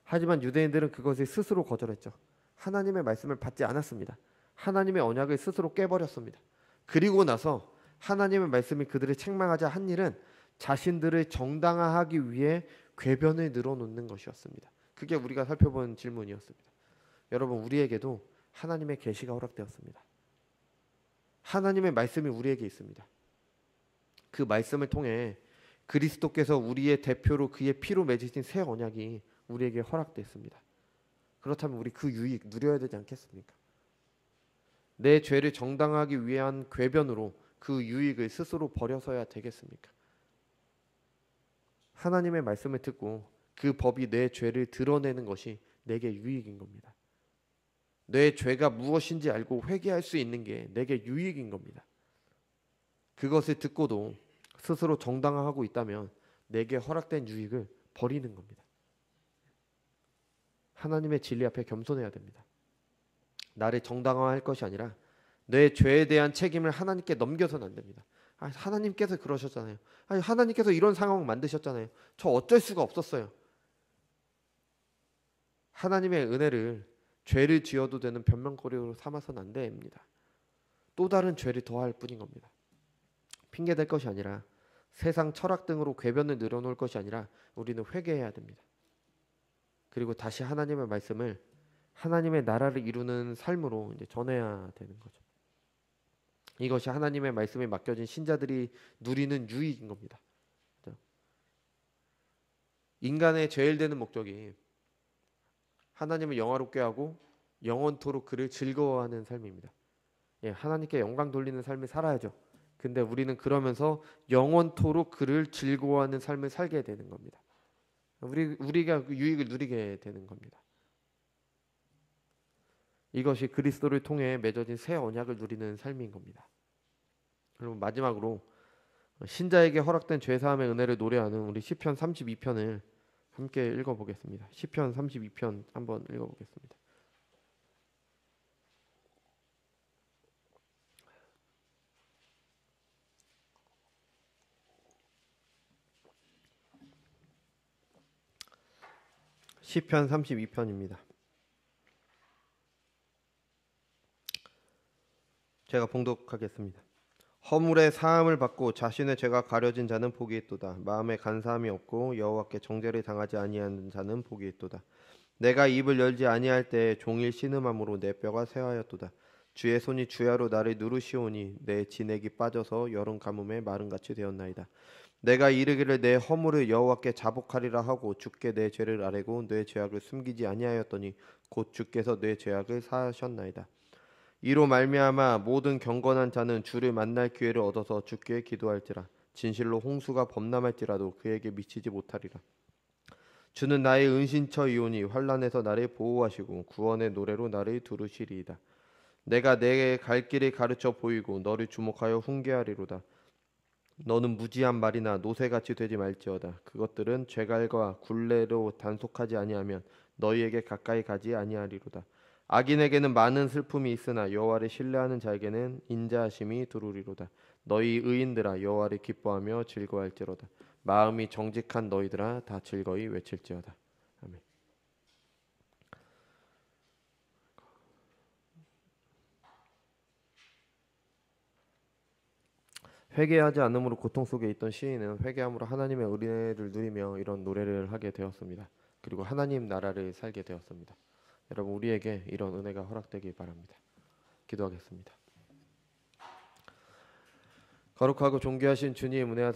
하지만 유대인들은 그것을 스스로 거절했죠. 하나님의 말씀을 받지 않았습니다. 하나님의 언약을 스스로 깨버렸습니다. 그리고 나서 하나님의 말씀이 그들을 책망하자 한 일은 자신들을 정당화하기 위해 궤변을 늘어놓는 것이었습니다. 그게 우리가 살펴본 질문이었습니다. 여러분, 우리에게도 하나님의 계시가 허락되었습니다. 하나님의 말씀이 우리에게 있습니다. 그 말씀을 통해 그리스도께서 우리의 대표로 그의 피로 맺으신 새 언약이 우리에게 허락됐습니다. 그렇다면 우리 그 유익 누려야 되지 않겠습니까? 내 죄를 정당하기 위한 궤변으로 그 유익을 스스로 버려서야 되겠습니까? 하나님의 말씀을 듣고 그 법이 내 죄를 드러내는 것이 내게 유익인 겁니다. 내 죄가 무엇인지 알고 회개할 수 있는 게 내게 유익인 겁니다. 그것을 듣고도 스스로 정당화하고 있다면 내게 허락된 유익을 버리는 겁니다. 하나님의 진리 앞에 겸손해야 됩니다. 나를 정당화할 것이 아니라 내 죄에 대한 책임을 하나님께 넘겨서는 안 됩니다. 하나님께서 그러셨잖아요. 하나님께서 이런 상황을 만드셨잖아요. 저 어쩔 수가 없었어요. 하나님의 은혜를 죄를 지어도 되는 변명거리로 삼아서는 안 됩니다. 또 다른 죄를 더할 뿐인 겁니다. 핑계댈 것이 아니라 세상 철학 등으로 궤변을 늘어놓을 것이 아니라 우리는 회개해야 됩니다. 그리고 다시 하나님의 말씀을 하나님의 나라를 이루는 삶으로 이제 전해야 되는 거죠. 이것이 하나님의 말씀에 맡겨진 신자들이 누리는 유익인 겁니다. 인간의 제일 되는 목적이 하나님을 영화롭게 하고 영원토록 그를 즐거워하는 삶입니다. 하나님께 영광 돌리는 삶을 살아야죠. 근데 우리는 그러면서 영원토록 그를 즐거워하는 삶을 살게 되는 겁니다. 우리가 그 유익을 누리게 되는 겁니다. 이것이 그리스도를 통해 맺어진 새 언약을 누리는 삶인 겁니다. 그리고 마지막으로 신자에게 허락된 죄사함의 은혜를 노래하는 우리 시편 32편을 함께 읽어보겠습니다. 시편 32편 한번 읽어보겠습니다. 시편 32편입니다. 제가 봉독하겠습니다. 허물의 사함을 받고 자신의 죄가 가려진 자는 복이 있도다. 마음에 간사함이 없고 여호와께 정죄를 당하지 아니하는 자는 복이 있도다. 내가 입을 열지 아니할 때에 종일 신음함으로 내 뼈가 쇠하였도다. 주의 손이 주야로 나를 누르시오니 내 진액이 빠져서 여름 가뭄에 마른같이 되었나이다. 내가 이르기를 내 허물을 여호와께 자복하리라 하고 주께 내 죄를 아뢰고 내 죄악을 숨기지 아니하였더니 곧 주께서 내 죄악을 사하셨나이다. 이로 말미암아 모든 경건한 자는 주를 만날 기회를 얻어서 주께 기도할지라. 진실로 홍수가 범람할지라도 그에게 미치지 못하리라. 주는 나의 은신처이오니 환난에서 나를 보호하시고 구원의 노래로 나를 두르시리이다. 내가 내 갈 길을 가르쳐 보이고 너를 주목하여 훈계하리로다. 너는 무지한 말이나 노새같이 되지 말지어다. 그것들은 죄갈과 굴레로 단속하지 아니하면 너희에게 가까이 가지 아니하리로다. 악인에게는 많은 슬픔이 있으나 여호와를 신뢰하는 자에게는 인자하심이 두루리로다. 너희 의인들아 여호와를 기뻐하며 즐거워할지로다. 마음이 정직한 너희들아 다 즐거이 외칠지어다. 아멘. 회개하지 않음으로 고통 속에 있던 시인은 회개함으로 하나님의 은혜를 누리며 이런 노래를 하게 되었습니다. 그리고 하나님 나라를 살게 되었습니다. 여러분 우리에게 이런 은혜가 허락되길 바랍니다. 기도하겠습니다. 거룩하고 존귀하신 주님, 은혜와